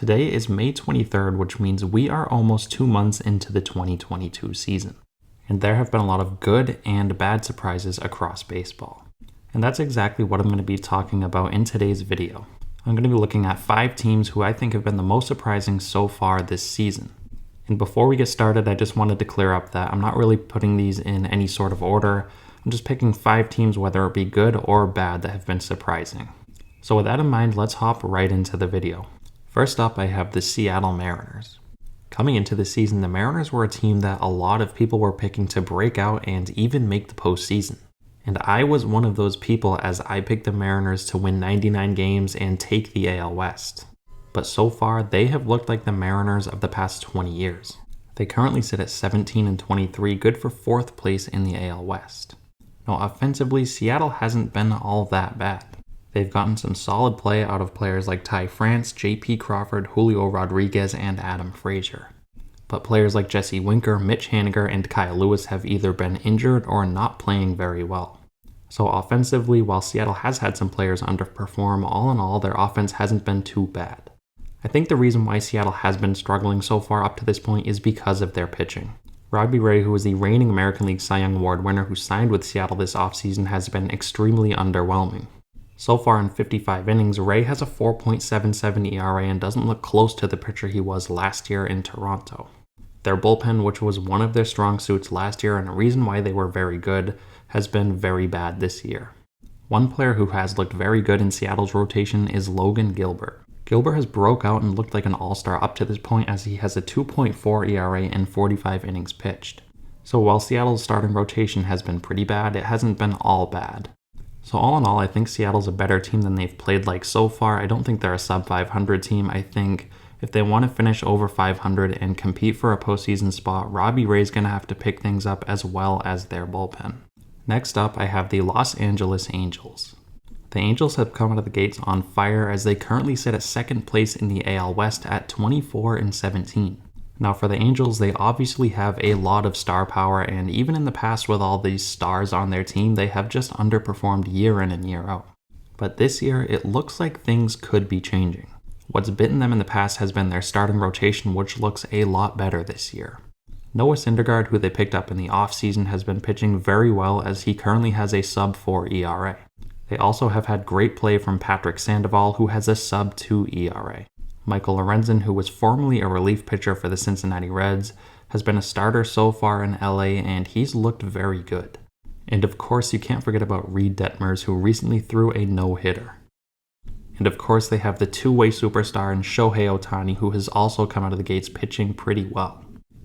Today is May 23rd, which means we are almost 2 months into the 2022 season. And there have been a lot of good and bad surprises across baseball. And that's exactly what I'm going to be talking about in today's video. I'm going to be looking at 5 teams who I think have been the most surprising so far this season. And before we get started, I just wanted to clear up that I'm not really putting these in any sort of order. I'm just picking 5 teams, whether it be good or bad, that have been surprising. So with that in mind, let's hop right into the video. First up, I have the Seattle Mariners. Coming into the season, the Mariners were a team that a lot of people were picking to break out and even make the postseason. And I was one of those people, as I picked the Mariners to win 99 games and take the AL West. But so far, they have looked like the Mariners of the past 20 years. They currently sit at 17-23, good for 4th place in the AL West. Now, offensively, Seattle hasn't been all that bad. They've gotten some solid play out of players like Ty France, J.P. Crawford, Julio Rodriguez, and Adam Frazier. But players like Jesse Winker, Mitch Haniger, and Kyle Lewis have either been injured or not playing very well. So offensively, while Seattle has had some players underperform, all in all, their offense hasn't been too bad. I think the reason why Seattle has been struggling so far up to this point is because of their pitching. Robbie Ray, who is the reigning American League Cy Young Award winner who signed with Seattle this offseason, has been extremely underwhelming. So far in 55 innings, Ray has a 4.77 ERA and doesn't look close to the pitcher he was last year in Toronto. Their bullpen, which was one of their strong suits last year and a reason why they were very good, has been very bad this year. One player who has looked very good in Seattle's rotation is Logan Gilbert. Gilbert has broke out and looked like an all-star up to this point, as he has a 2.4 ERA in 45 innings pitched. So while Seattle's starting rotation has been pretty bad, it hasn't been all bad. So all in all, I think Seattle's a better team than they've played like so far. I don't think they're a sub-500 team. I think if they want to finish over 500 and compete for a postseason spot, Robbie Ray's going to have to pick things up as well as their bullpen. Next up, I have the Los Angeles Angels. The Angels have come out of the gates on fire, as they currently sit at 2nd place in the AL West at 24-17. Now for the Angels, they obviously have a lot of star power, and even in the past with all these stars on their team, they have just underperformed year in and year out. But this year, it looks like things could be changing. What's bitten them in the past has been their starting rotation, which looks a lot better this year. Noah Syndergaard, who they picked up in the offseason, has been pitching very well, as he currently has a sub-4 ERA. They also have had great play from Patrick Sandoval, who has a sub-2 ERA. Michael Lorenzen, who was formerly a relief pitcher for the Cincinnati Reds, has been a starter so far in LA, and he's looked very good. And of course, you can't forget about Reed Detmers, who recently threw a no-hitter. And of course, they have the two-way superstar in Shohei Ohtani, who has also come out of the gates pitching pretty well.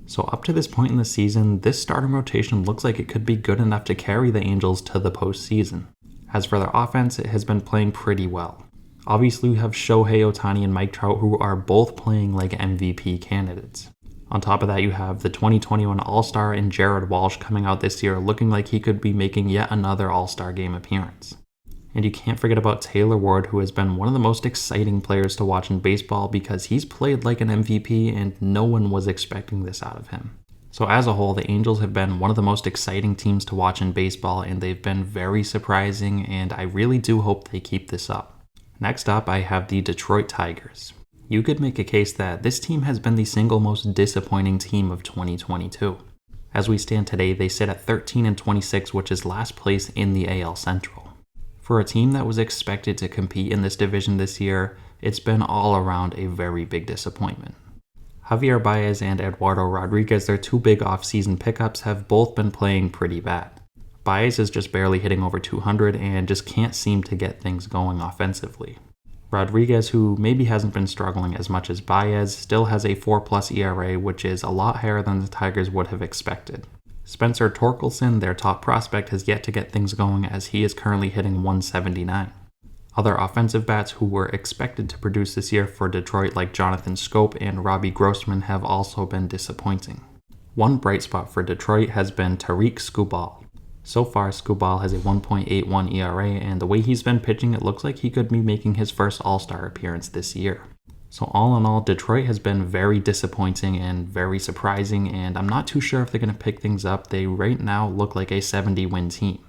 So up to this point in the season, this starting rotation looks like it could be good enough to carry the Angels to the postseason. As for their offense, it has been playing pretty well. Obviously, we have Shohei Ohtani and Mike Trout, who are both playing like MVP candidates. On top of that, you have the 2021 All-Star in Jared Walsh coming out this year, looking like he could be making yet another All-Star game appearance. And you can't forget about Taylor Ward, who has been one of the most exciting players to watch in baseball, because he's played like an MVP and no one was expecting this out of him. So as a whole, the Angels have been one of the most exciting teams to watch in baseball, and they've been very surprising, and I really do hope they keep this up. Next up, I have the Detroit Tigers. You could make a case that this team has been the single most disappointing team of 2022. As we stand today, they sit at 13-26, which is last place in the AL Central. For a team that was expected to compete in this division this year, it's been all around a very big disappointment. Javier Baez and Eduardo Rodriguez, their 2 big off-season pickups, have both been playing pretty bad. Baez is just barely hitting over 200 and just can't seem to get things going offensively. Rodriguez, who maybe hasn't been struggling as much as Baez, still has a 4+ ERA, which is a lot higher than the Tigers would have expected. Spencer Torkelson, their top prospect, has yet to get things going, as he is currently hitting 179. Other offensive bats who were expected to produce this year for Detroit, like Jonathan Schoop and Robbie Grossman, have also been disappointing. One bright spot for Detroit has been Tariq Skubal. So far, Skubal has a 1.81 ERA, and the way he's been pitching, it looks like he could be making his first All-Star appearance this year. So all in all, Detroit has been very disappointing and very surprising, and I'm not too sure if they're going to pick things up. They right now look like a 70-win team.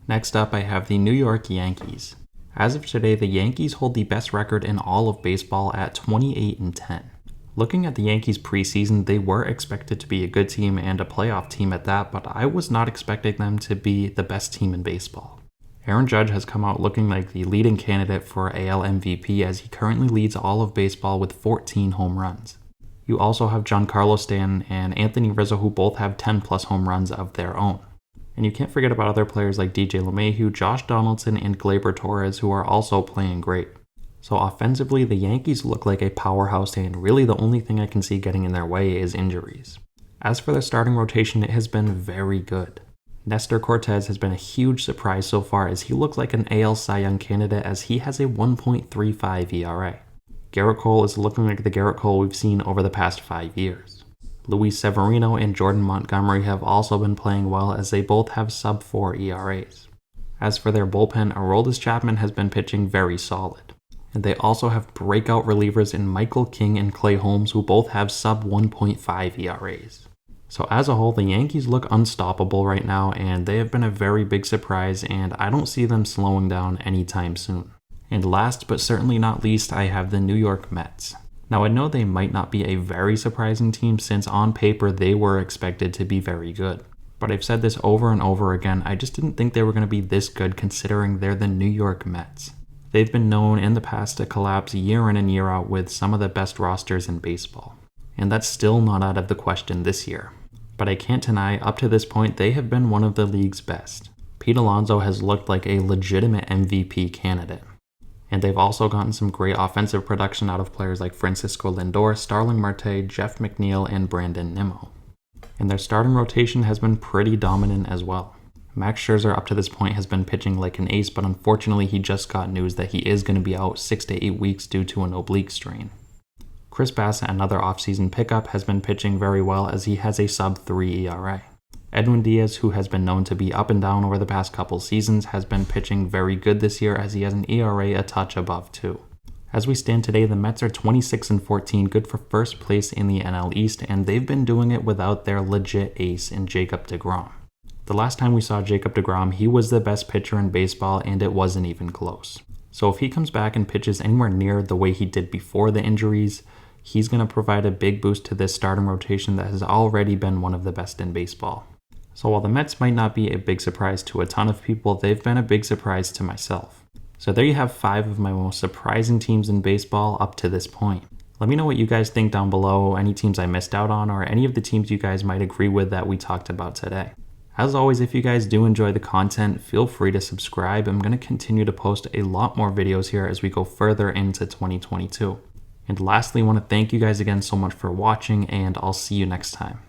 Next up, I have the New York Yankees. As of today, the Yankees hold the best record in all of baseball at 28-10. Looking at the Yankees preseason, they were expected to be a good team and a playoff team at that, but I was not expecting them to be the best team in baseball. Aaron Judge has come out looking like the leading candidate for AL MVP as he currently leads all of baseball with 14 home runs. You also have Giancarlo Stanton and Anthony Rizzo, who both have 10 plus home runs of their own. And you can't forget about other players like DJ LeMahieu, Josh Donaldson, and Gleyber Torres, who are also playing great. So offensively, the Yankees look like a powerhouse, and really the only thing I can see getting in their way is injuries. As for their starting rotation, it has been very good. Nestor Cortez has been a huge surprise so far as he looks like an AL Cy Young candidate as he has a 1.35 ERA. Garrett Cole is looking like the Garrett Cole we've seen over the past 5 years. Luis Severino and Jordan Montgomery have also been playing well as they both have sub-4 ERAs. As for their bullpen, Aroldis Chapman has been pitching very solid. And they also have breakout relievers in Michael King and Clay Holmes, who both have sub 1.5 ERAs. So as a whole, the Yankees look unstoppable right now, and they have been a very big surprise, and I don't see them slowing down anytime soon. And last but certainly not least, I have the New York Mets. Now I know they might not be a very surprising team since on paper they were expected to be very good. But I've said this over and over again, I just didn't think they were going to be this good considering they're the New York Mets. They've been known in the past to collapse year in and year out with some of the best rosters in baseball. And that's still not out of the question this year. But I can't deny, up to this point, they have been one of the league's best. Pete Alonso has looked like a legitimate MVP candidate. And they've also gotten some great offensive production out of players like Francisco Lindor, Starling Marte, Jeff McNeil, and Brandon Nimmo. And their starting rotation has been pretty dominant as well. Max Scherzer up to this point has been pitching like an ace, but unfortunately he just got news that he is going to be out 6 to 8 weeks due to an oblique strain. Chris Bassett, another offseason pickup, has been pitching very well as he has a sub-3 ERA. Edwin Diaz, who has been known to be up and down over the past couple seasons, has been pitching very good this year as he has an ERA a touch above 2. As we stand today, the Mets are 26-14, good for first place in the NL East, and they've been doing it without their legit ace in Jacob deGrom. The last time we saw Jacob deGrom, he was the best pitcher in baseball, and it wasn't even close. So if he comes back and pitches anywhere near the way he did before the injuries, he's going to provide a big boost to this starting rotation that has already been one of the best in baseball. So while the Mets might not be a big surprise to a ton of people, they've been a big surprise to myself. So there you have 5 of my most surprising teams in baseball up to this point. Let me know what you guys think down below, any teams I missed out on, or any of the teams you guys might agree with that we talked about today. As always, if you guys do enjoy the content, feel free to subscribe. I'm going to continue to post a lot more videos here as we go further into 2022. And lastly, I want to thank you guys again so much for watching, and I'll see you next time.